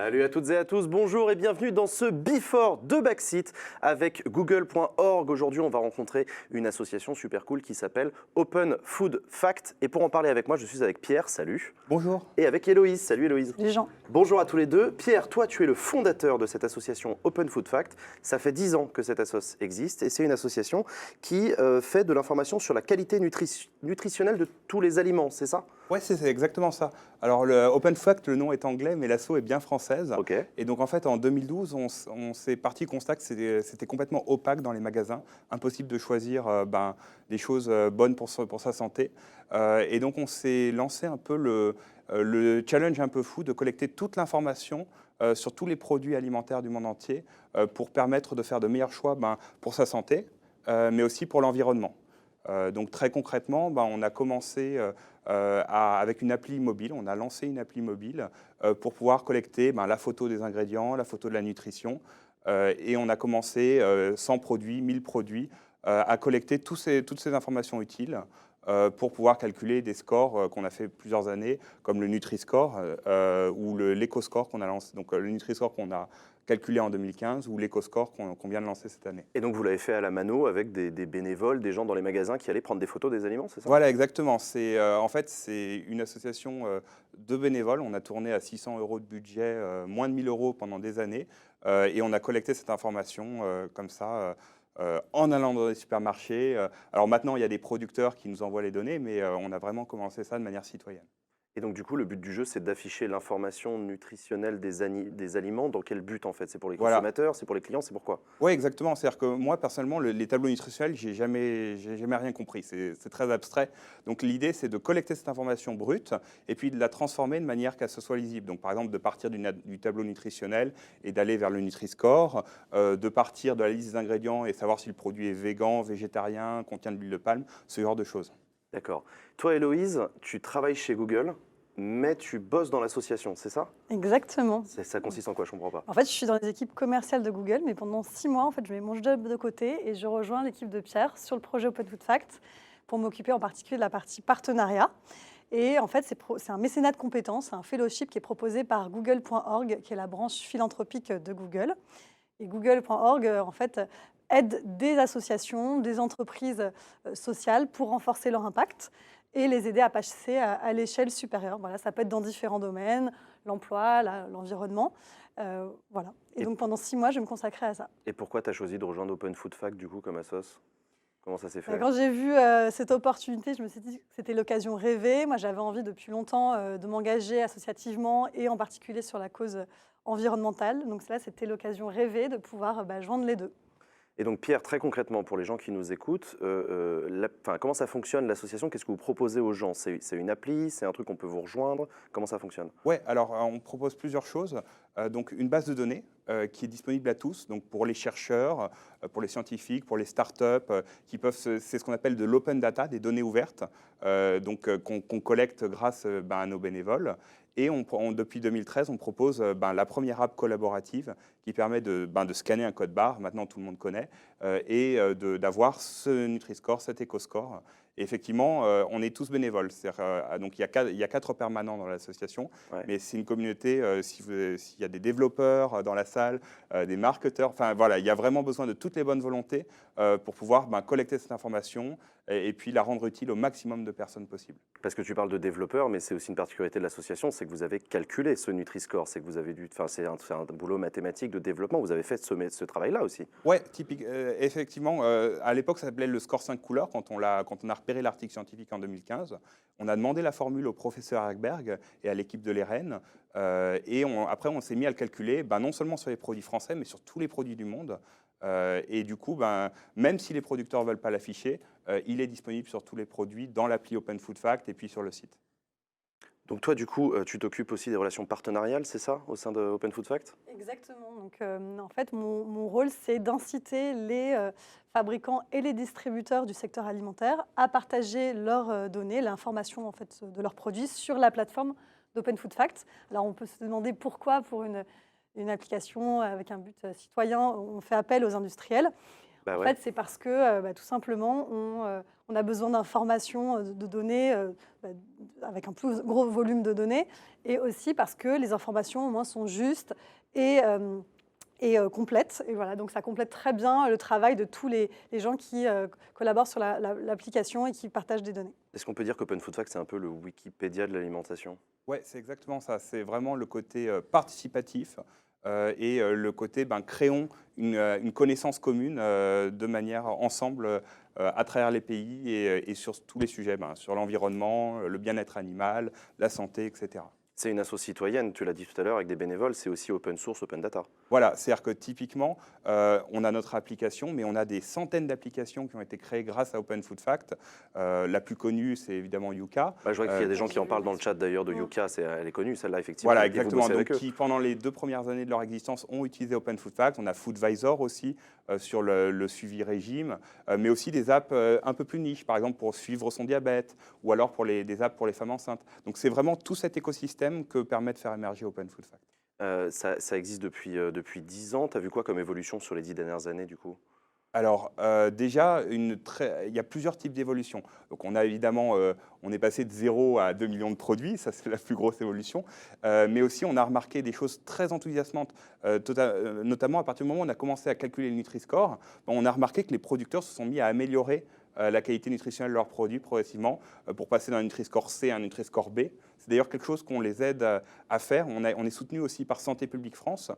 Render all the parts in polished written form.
Salut à toutes et à tous, bonjour et bienvenue dans ce Before de Backseat avec Google.org. Aujourd'hui, on va rencontrer une association super cool qui s'appelle Open Food Fact. Et pour en parler avec moi, je suis avec Pierre, salut. Bonjour. Et avec Héloïse, salut Héloïse. Les gens. Bonjour à tous les deux. Pierre, toi, tu es le fondateur de cette association Open Food Fact. Ça fait 10 ans que cette association existe et c'est une association qui fait de l'information sur la qualité nutritionnelle de tous les aliments, c'est ça? Ouais, c'est exactement ça. Alors, le Open Fact, le nom est anglais, mais l'asso est bien française. Ok. Et donc, en fait, en 2012, on s'est parti constat que c'était complètement opaque dans les magasins. Impossible de choisir des choses bonnes pour sa santé. Et donc, on s'est lancé un peu le challenge un peu fou de collecter toute l'information sur tous les produits alimentaires du monde entier pour permettre de faire de meilleurs choix pour sa santé, mais aussi pour l'environnement. Donc très concrètement, on a commencé avec une appli mobile, on a lancé une appli mobile pour pouvoir collecter la photo des ingrédients, la photo de la nutrition, et on a commencé 100 produits, 1000 produits, à collecter toutes ces informations utiles pour pouvoir calculer des scores qu'on a fait plusieurs années, comme le Nutri-Score ou l'Eco-Score qu'on a lancé. Donc le Nutri-Score qu'on a calculé en 2015 ou l'Eco-Score qu'on vient de lancer cette année. Et donc vous l'avez fait à la mano avec des bénévoles, des gens dans les magasins qui allaient prendre des photos des aliments, c'est ça? Voilà, exactement. En fait, c'est une association de bénévoles. On a tourné à 600 € de budget, moins de 1000 € pendant des années. Et on a collecté cette information comme ça en allant dans les supermarchés. Alors maintenant, il y a des producteurs qui nous envoient les données, mais on a vraiment commencé ça de manière citoyenne. Et donc du coup, le but du jeu, c'est d'afficher l'information nutritionnelle des aliments. Dans quel but en fait? C'est pour les Voilà. consommateurs, c'est pour les clients, c'est pourquoi? Oui, exactement. C'est-à-dire que moi, personnellement, les tableaux nutritionnels, j'ai jamais rien compris. C'est très abstrait. Donc l'idée, c'est de collecter cette information brute et puis de la transformer de manière qu'elle se soit lisible. Donc par exemple, de partir du tableau nutritionnel et d'aller vers le Nutri-Score, de partir de la liste des ingrédients et savoir si le produit est végan, végétarien, contient de l'huile de palme, ce genre de choses. D'accord. Toi, Héloïse, tu travailles chez Google, mais tu bosses dans l'association, c'est ça? Exactement. Ça consiste en quoi? Je comprends pas. En fait, je suis dans les équipes commerciales de Google, mais pendant 6 mois, en fait, je mets mon job de côté et je rejoins l'équipe de Pierre sur le projet Open Food Fact pour m'occuper en particulier de la partie partenariat. Et en fait, c'est un mécénat de compétences, un fellowship qui est proposé par Google.org, qui est la branche philanthropique de Google. Et Google.org, en fait, aide des associations, des entreprises sociales pour renforcer leur impact et les aider à passer à l'échelle supérieure. Voilà, ça peut être dans différents domaines, l'emploi, l'environnement. Voilà. Et donc pendant 6 mois, je vais me consacrer à ça. Et pourquoi tu as choisi de rejoindre Open Food Fact du coup comme assos? Comment ça s'est fait? Quand j'ai vu cette opportunité, je me suis dit que c'était l'occasion rêvée. Moi, j'avais envie depuis longtemps de m'engager associativement et en particulier sur la cause environnementale. Donc là, c'était l'occasion rêvée de pouvoir joindre les deux. Et donc Pierre, très concrètement, pour les gens qui nous écoutent, comment ça fonctionne l'association? Qu'est-ce que vous proposez aux gens? C'est une appli? C'est un truc qu'on peut vous rejoindre? Comment ça fonctionne? Oui, alors on propose plusieurs choses. Donc une base de données qui est disponible à tous, donc pour les chercheurs, pour les scientifiques, pour les startups, c'est ce qu'on appelle de l'open data, des données ouvertes, qu'on collecte grâce à nos bénévoles. Et depuis 2013, on propose la première app collaborative qui permet de scanner un code barre, maintenant tout le monde connaît, et d'avoir ce Nutri-Score, cet Eco-Score. Et effectivement, on est tous bénévoles. Donc il y a 4 permanents dans l'association, Ouais. mais c'est une communauté, s'il y a des développeurs dans la salle, des marketeurs, enfin voilà, il y a vraiment besoin de toutes les bonnes volontés pour pouvoir collecter cette information et puis la rendre utile au maximum de personnes possible. Parce que tu parles de développeurs, mais c'est aussi une particularité de l'association, c'est que vous avez calculé ce Nutri-Score, c'est que vous avez c'est un boulot mathématique de développement, vous avez fait ce travail-là aussi. Oui, effectivement, à l'époque, ça s'appelait le score 5 couleurs, quand on a repéré l'article scientifique en 2015. On a demandé la formule au professeur Hackberg et à l'équipe de l'ERN. Après, on s'est mis à le calculer, non seulement sur les produits français, mais sur tous les produits du monde. Et du coup, même si les producteurs ne veulent pas l'afficher, il est disponible sur tous les produits dans l'appli Open Food Fact et puis sur le site. Donc toi, du coup, tu t'occupes aussi des relations partenariales, c'est ça, au sein de Open Food Fact? Exactement. Donc, en fait, mon rôle, c'est d'inciter les fabricants et les distributeurs du secteur alimentaire à partager leurs données, l'information en fait, de leurs produits sur la plateforme d'Open Food Fact. Alors, on peut se demander pourquoi, pour une application avec un but citoyen, on fait appel aux industriels. Bah En ouais. fait, c'est parce que tout simplement, on a besoin d'informations, de données, bah, avec un plus gros volume de données, et aussi parce que les informations, au moins, sont justes et, complètes. Et voilà, donc ça complète très bien le travail de tous les gens qui collaborent sur l'application et qui partagent des données. Est-ce qu'on peut dire qu'Open Food Fact, c'est un peu le Wikipédia de l'alimentation? Ouais, c'est exactement ça. C'est vraiment le côté participatif et le côté créons une connaissance commune de manière ensemble à travers les pays et sur tous les sujets, sur l'environnement, le bien-être animal, la santé, etc. C'est une asso citoyenne, tu l'as dit tout à l'heure, avec des bénévoles, c'est aussi open source, open data. Voilà, c'est-à-dire que typiquement, on a notre application, mais on a des centaines d'applications qui ont été créées grâce à Open Food Fact. La plus connue, c'est évidemment Yuka. Bah, je vois qu'il y a des gens qui en parlent dans le chat d'ailleurs de Yuka, elle est connue celle-là effectivement. Voilà, Et vous exactement. bossez Donc, avec eux. qui, pendant les 2 premières années de leur existence, ont utilisé Open Food Fact. On a Foodvisor aussi sur le suivi régime, mais aussi des apps un peu plus niches, par exemple pour suivre son diabète, ou alors pour des apps pour les femmes enceintes. Donc, c'est vraiment tout cet écosystème que permet de faire émerger Open Food Fact. Ça existe depuis 10 ans. Tu as vu quoi comme évolution sur les 10 dernières années du coup? Alors, déjà, il y a plusieurs types d'évolutions. Donc, on a évidemment, on est passé de 0 à 2 millions de produits, ça c'est la plus grosse évolution. Mais aussi, on a remarqué des choses très enthousiasmantes, notamment à partir du moment où on a commencé à calculer le Nutri-Score. On a remarqué que les producteurs se sont mis à améliorer la qualité nutritionnelle de leurs produits progressivement pour passer d'un Nutri-Score C à un Nutri-Score B. C'est d'ailleurs quelque chose qu'on les aide à faire. On est soutenu aussi par Santé publique France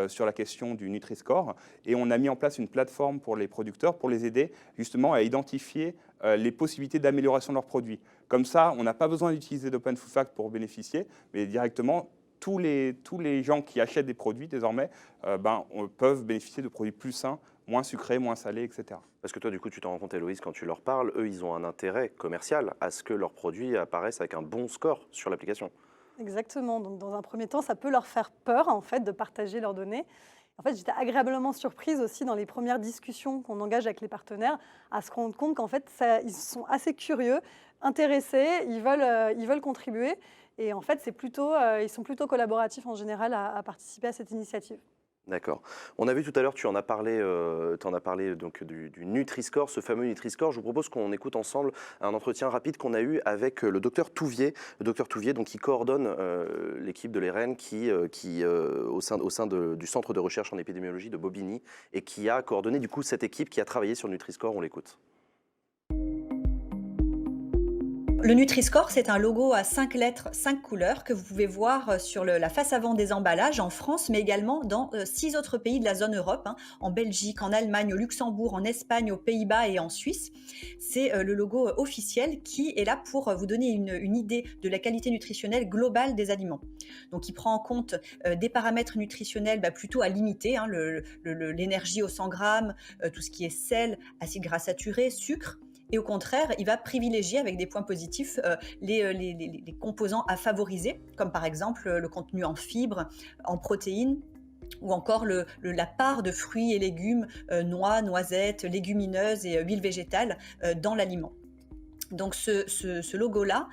sur la question du Nutri-Score, et on a mis en place une plateforme pour les producteurs pour les aider justement à identifier les possibilités d'amélioration de leurs produits. Comme ça, on n'a pas besoin d'utiliser d'Open Food Fact pour bénéficier, mais directement, tous les gens qui achètent des produits désormais peuvent bénéficier de produits plus sains, moins sucrés, moins salés, etc. Parce que toi, du coup, tu t'en rends compte, Héloïse, quand tu leur parles, eux, ils ont un intérêt commercial à ce que leurs produits apparaissent avec un bon score sur l'application. Exactement. Donc, dans un premier temps, ça peut leur faire peur, en fait, de partager leurs données. En fait, j'étais agréablement surprise aussi dans les premières discussions qu'on engage avec les partenaires à se rendre compte qu'en fait, ils sont assez curieux, intéressés, ils veulent contribuer. Et en fait, ils sont plutôt collaboratifs en général à participer à cette initiative. D'accord. On a vu tout à l'heure, tu en as parlé donc du Nutri-Score, ce fameux Nutri-Score. Je vous propose qu'on écoute ensemble un entretien rapide qu'on a eu avec le docteur Touvier. Le docteur Touvier, donc, qui coordonne l'équipe de l'ERN au sein du centre de recherche en épidémiologie de Bobigny et qui a coordonné du coup cette équipe qui a travaillé sur le Nutri-Score. On l'écoute. Le Nutri-Score, c'est un logo à 5 lettres, 5 couleurs que vous pouvez voir sur la face avant des emballages en France, mais également dans 6 autres pays de la zone Europe, en Belgique, en Allemagne, au Luxembourg, en Espagne, aux Pays-Bas et en Suisse. C'est le logo officiel qui est là pour vous donner une idée de la qualité nutritionnelle globale des aliments. Donc, il prend en compte des paramètres nutritionnels plutôt à limiter, l'énergie au 100 grammes, tout ce qui est sel, acides gras saturés, sucre. Et au contraire, il va privilégier avec des points positifs les composants à favoriser, comme par exemple le contenu en fibres, en protéines, ou encore la part de fruits et légumes, noix, noisettes, légumineuses et huiles végétales dans l'aliment. Donc ce logo-là,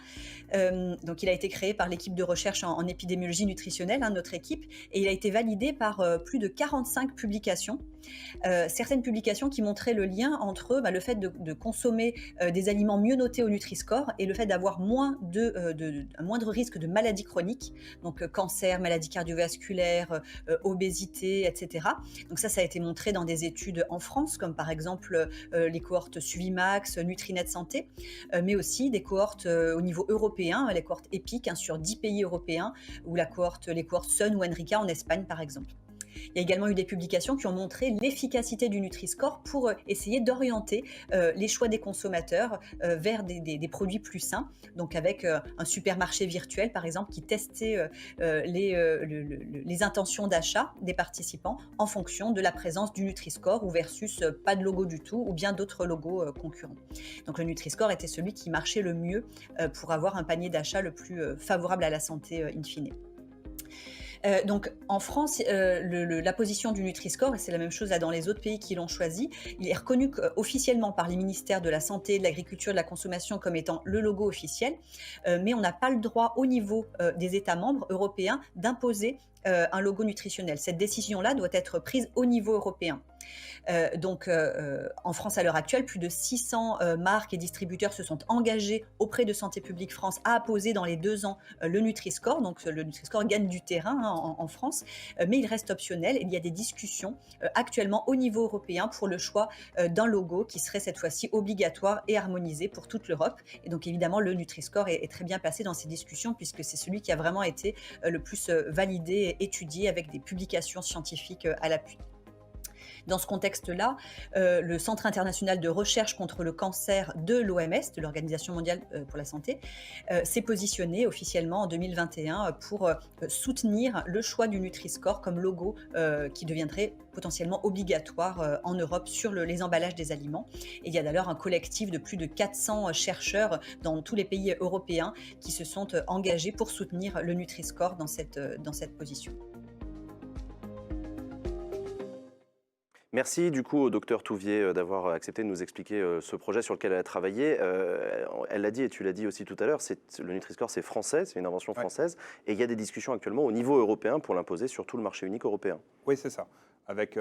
donc il a été créé par l'équipe de recherche en épidémiologie nutritionnelle, notre équipe, et il a été validé par plus de 45 publications. Certaines publications qui montraient le lien entre le fait de consommer des aliments mieux notés au Nutri-Score et le fait d'avoir un moindre risque de maladies chroniques, donc cancer, maladies cardiovasculaires, obésité, etc. Donc ça a été montré dans des études en France, comme par exemple les cohortes Suivimax, Nutrinet Santé, mais aussi des cohortes au niveau européen, les cohortes EPIC sur 10 pays européens, ou les cohortes Sun ou Enrica en Espagne par exemple. Il y a également eu des publications qui ont montré l'efficacité du Nutri-Score pour essayer d'orienter les choix des consommateurs vers des produits plus sains, donc avec un supermarché virtuel par exemple qui testait les intentions d'achat des participants en fonction de la présence du Nutri-Score ou versus pas de logo du tout ou bien d'autres logos concurrents. Donc le Nutri-Score était celui qui marchait le mieux pour avoir un panier d'achat le plus favorable à la santé in fine. Donc en France, la position du Nutri-Score, et c'est la même chose dans les autres pays qui l'ont choisi, il est reconnu officiellement par les ministères de la Santé, de l'Agriculture et de la Consommation comme étant le logo officiel, mais on n'a pas le droit au niveau des États membres européens d'imposer un logo nutritionnel. Cette décision-là doit être prise au niveau européen. En France, à l'heure actuelle, plus de 600 marques et distributeurs se sont engagés auprès de Santé publique France à apposer dans les 2 ans le Nutri-Score. Donc, le Nutri-Score gagne du terrain en France, mais il reste optionnel. Il y a des discussions actuellement au niveau européen pour le choix d'un logo qui serait cette fois-ci obligatoire et harmonisé pour toute l'Europe. Et donc, évidemment, le Nutri-Score est très bien placé dans ces discussions puisque c'est celui qui a vraiment été le plus validé et étudié avec des publications scientifiques à l'appui. Dans ce contexte-là, le Centre international de recherche contre le cancer de l'OMS, de l'Organisation mondiale pour la santé, s'est positionné officiellement en 2021 pour soutenir le choix du Nutri-Score comme logo qui deviendrait potentiellement obligatoire en Europe sur les emballages des aliments. Et il y a d'ailleurs un collectif de plus de 400 chercheurs dans tous les pays européens qui se sont engagés pour soutenir le Nutri-Score dans cette position. Merci du coup au docteur Touvier d'avoir accepté de nous expliquer ce projet sur lequel elle a travaillé. Elle l'a dit et tu l'as dit aussi tout à l'heure, le Nutri-Score c'est français, c'est une invention française et il y a des discussions actuellement au niveau européen pour l'imposer sur tout le marché unique européen. Oui, c'est ça. Avec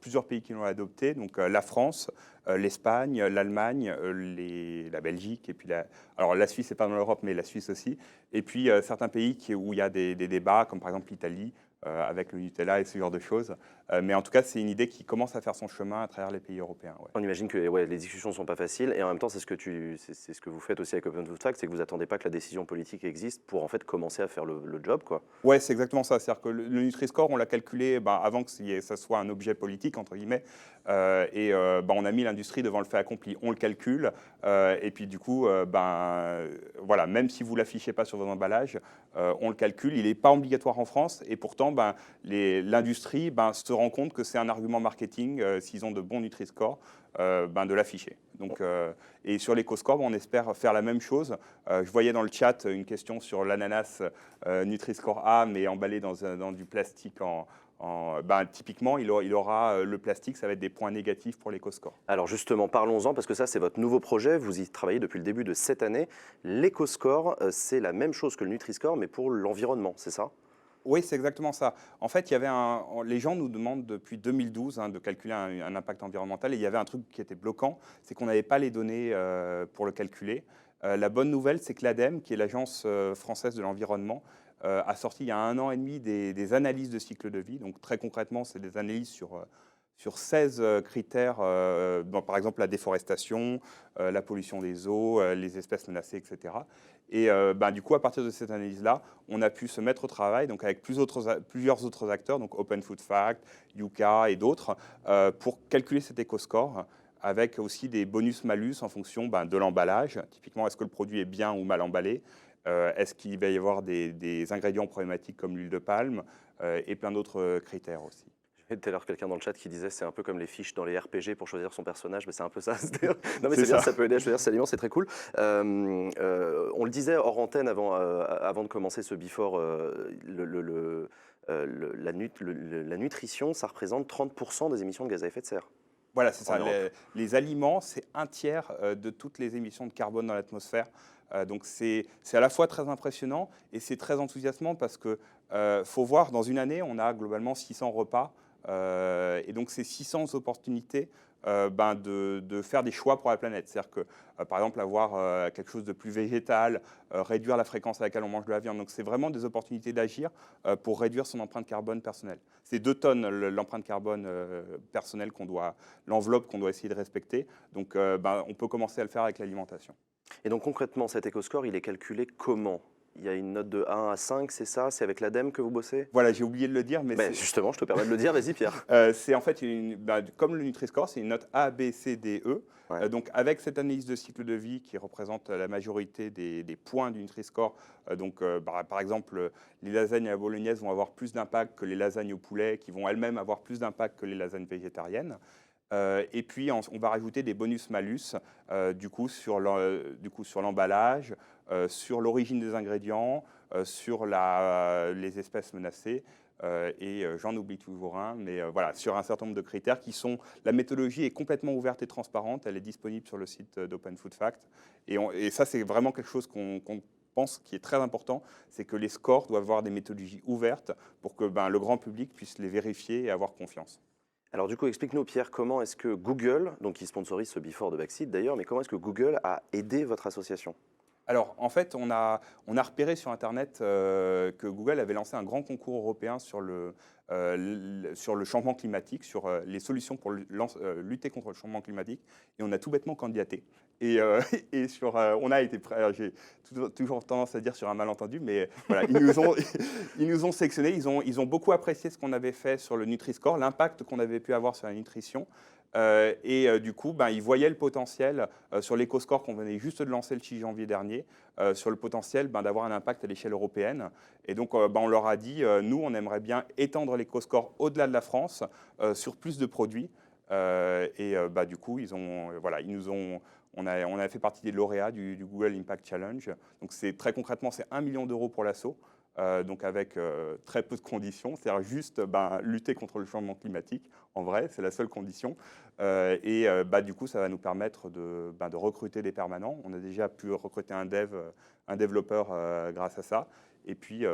plusieurs pays qui l'ont adopté, donc la France, l'Espagne, l'Allemagne, la Belgique, et puis alors la Suisse n'est pas dans l'Europe, mais la Suisse aussi, et puis certains pays où il y a des débats, comme par exemple l'Italie, avec le Nutella et ce genre de choses. Mais en tout cas, c'est une idée qui commence à faire son chemin à travers les pays européens. Ouais. On imagine que les discussions ne sont pas faciles et en même temps, c'est ce que vous faites aussi avec Open Food Facts, c'est que vous n'attendez pas que la décision politique existe pour en fait commencer à faire le job, quoi. Ouais, c'est exactement ça. C'est-à-dire que le Nutri-Score, on l'a calculé avant que ça soit un objet politique, entre guillemets, on a mis l'industrie devant le fait accompli. On le calcule et puis du coup, voilà, même si vous ne l'affichez pas sur vos emballages, on le calcule. Il n'est pas obligatoire en France et pourtant, l'industrie se rend compte que c'est un argument marketing, s'ils ont de bons Nutri-Score, de l'afficher. Donc, et sur l'éco-score, on espère faire la même chose. Je voyais dans le chat une question sur l'ananas Nutri-Score A, mais emballé dans du plastique typiquement, il aura le plastique, ça va être des points négatifs pour l'éco-score. Alors justement, parlons-en, parce que ça, c'est votre nouveau projet. Vous y travaillez depuis le début de cette année. L'éco-score, c'est la même chose que le Nutri-Score, mais pour l'environnement, c'est ça ? Oui, c'est exactement ça. En fait, les gens nous demandent depuis 2012 de calculer un impact environnemental et il y avait un truc qui était bloquant, c'est qu'on n'avait pas les données pour le calculer. La bonne nouvelle, c'est que l'ADEME, qui est l'Agence française de l'environnement, a sorti il y a 1 an et demi des analyses de cycle de vie. Donc très concrètement, c'est des analyses sur 16 critères, par exemple la déforestation, la pollution des eaux, les espèces menacées, etc. Et du coup, à partir de cette analyse-là, on a pu se mettre au travail donc avec plusieurs autres acteurs, donc Open Food Facts, Yuka et d'autres, pour calculer cet éco-score avec aussi des bonus-malus en fonction de l'emballage. Typiquement, est-ce que le produit est bien ou mal emballé ? Est-ce qu'il va y avoir des ingrédients problématiques comme l'huile de palme et plein d'autres critères aussi. Tout à l'heure, quelqu'un dans le chat qui disait c'est un peu comme les fiches dans les RPG pour choisir son personnage, mais c'est un peu ça. Non, mais c'est bien, ça peut aider à choisir ses aliments, c'est très cool. On le disait hors antenne avant de commencer ce before, la nutrition, ça représente 30% des émissions de gaz à effet de serre. Voilà, c'est ça. Les aliments, c'est 1/3 de toutes les émissions de carbone dans l'atmosphère. Donc c'est à la fois très impressionnant et c'est très enthousiasmant parce que faut voir, dans une année, on a globalement 600 repas. Et donc, c'est 600 opportunités de faire des choix pour la planète. C'est-à-dire que, par exemple, avoir quelque chose de plus végétal, réduire la fréquence à laquelle on mange de la viande. Donc, c'est vraiment des opportunités d'agir pour réduire son empreinte carbone personnelle. C'est 2 tonnes l'empreinte carbone personnelle l'enveloppe qu'on doit essayer de respecter. Donc, on peut commencer à le faire avec l'alimentation. Et donc, concrètement, cet éco-score, il est calculé comment ? Il y a une note de 1 à 5, c'est ça? C'est avec l'ADEME que vous bossez? Voilà, j'ai oublié de le dire. Mais justement, je te permets de le dire, vas-y Pierre. C'est en fait, comme le Nutri-Score, c'est une note A, B, C, D, E. Ouais. Donc avec cette analyse de cycle de vie qui représente la majorité des points du Nutri-Score, par exemple, les lasagnes à la bolognaise vont avoir plus d'impact que les lasagnes au poulet, qui vont elles-mêmes avoir plus d'impact que les lasagnes végétariennes. Et puis, on va rajouter des bonus-malus sur l'emballage, sur l'origine des ingrédients, sur les espèces menacées. Et j'en oublie toujours un, mais voilà, sur un certain nombre de critères qui sont... La méthodologie est complètement ouverte et transparente. Elle est disponible sur le site d'Open Food Facts. Et ça, c'est vraiment quelque chose qu'on pense qui est très important, c'est que les scores doivent avoir des méthodologies ouvertes pour que le grand public puisse les vérifier et avoir confiance. Alors du coup, explique-nous Pierre, comment est-ce que Google, donc qui sponsorise ce Before de Backseat d'ailleurs, mais comment est-ce que Google a aidé votre association? Alors, en fait, on a repéré sur Internet que Google avait lancé un grand concours européen sur sur le changement climatique, sur les solutions pour lutter contre le changement climatique. Et on a tout bêtement candidaté. Et, et on a été prêt. Alors, j'ai toujours tendance à dire sur un malentendu, mais voilà, ils nous ont sélectionnés. Ils ont beaucoup apprécié ce qu'on avait fait sur le Nutri-Score, l'impact qu'on avait pu avoir sur la nutrition. Du coup, ils voyaient le potentiel sur l'éco-score qu'on venait juste de lancer le 6 janvier dernier, sur le potentiel d'avoir un impact à l'échelle européenne. Et donc, on leur a dit, nous, on aimerait bien étendre l'éco-score au-delà de la France sur plus de produits. Du coup, on a fait partie des lauréats du Google Impact Challenge. Donc, très concrètement, c'est 1 million d'euros pour l'asso. Donc avec très peu de conditions, c'est-à-dire juste lutter contre le changement climatique, en vrai, c'est la seule condition. Du coup, ça va nous permettre de recruter des permanents. On a déjà pu recruter un développeur grâce à ça, et puis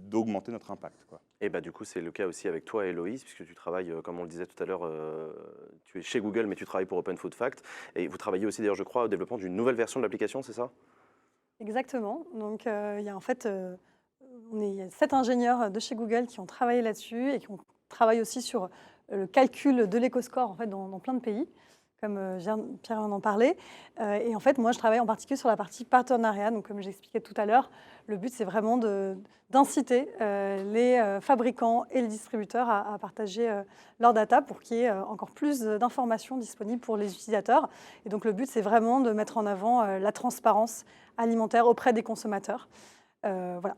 d'augmenter notre impact, quoi. Et du coup, c'est le cas aussi avec toi, Héloïse, puisque tu travailles, comme on le disait tout à l'heure, tu es chez Google, mais tu travailles pour Open Food Fact. Et vous travaillez aussi, d'ailleurs, je crois, au développement d'une nouvelle version de l'application, c'est ça? Exactement. Donc, il y a en fait, il y a 7 ingénieurs de chez Google qui ont travaillé là-dessus et qui ont travaillé aussi sur le calcul de l'éco-score en fait, dans plein de pays, comme Pierre en parlait. Et en fait, moi, je travaille en particulier sur la partie partenariat. Donc, comme j'expliquais tout à l'heure, le but, c'est vraiment d'inciter les fabricants et les distributeurs à partager leurs data pour qu'il y ait encore plus d'informations disponibles pour les utilisateurs. Et donc, le but, c'est vraiment de mettre en avant la transparence alimentaire auprès des consommateurs. Voilà.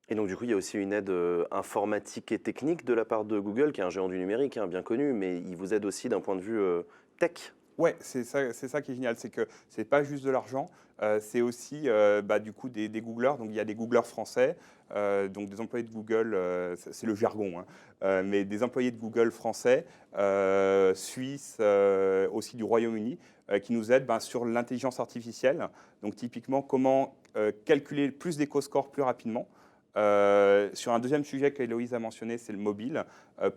Et donc, du coup, il y a aussi une aide informatique et technique de la part de Google, qui est un géant du numérique, bien connu, mais il vous aide aussi d'un point de vue tech. Ouais, c'est ça qui est génial, c'est que c'est pas juste de l'argent, c'est aussi du coup des Googlers. Donc il y a des Googlers français, donc des employés de Google, c'est le jargon, mais des employés de Google français, suisses, aussi du Royaume-Uni, qui nous aident sur l'intelligence artificielle. Donc typiquement, comment calculer plus d'éco-scores plus rapidement. Sur un deuxième sujet qu'Héloïse a mentionné, c'est le mobile.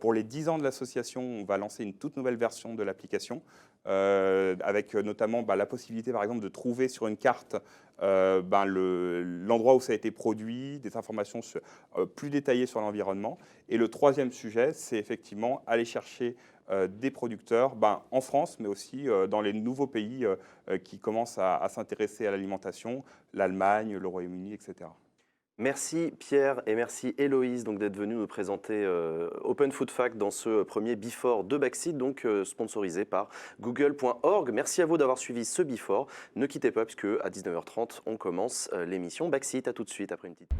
Pour les 10 ans de l'association, on va lancer une toute nouvelle version de l'application, avec notamment la possibilité, par exemple, de trouver sur une carte l'endroit où ça a été produit, des informations plus détaillées sur l'environnement. Et le troisième sujet, c'est effectivement aller chercher des producteurs en France, mais aussi dans les nouveaux pays qui commencent à s'intéresser à l'alimentation, l'Allemagne, le Royaume-Uni, etc. Merci Pierre et merci Héloïse d'être venus nous présenter Open Food Fact dans ce premier Before de Backseat, sponsorisé par Google.org. Merci à vous d'avoir suivi ce Before. Ne quittez pas puisque à 19h30 on commence l'émission Backseat. À tout de suite après une petite...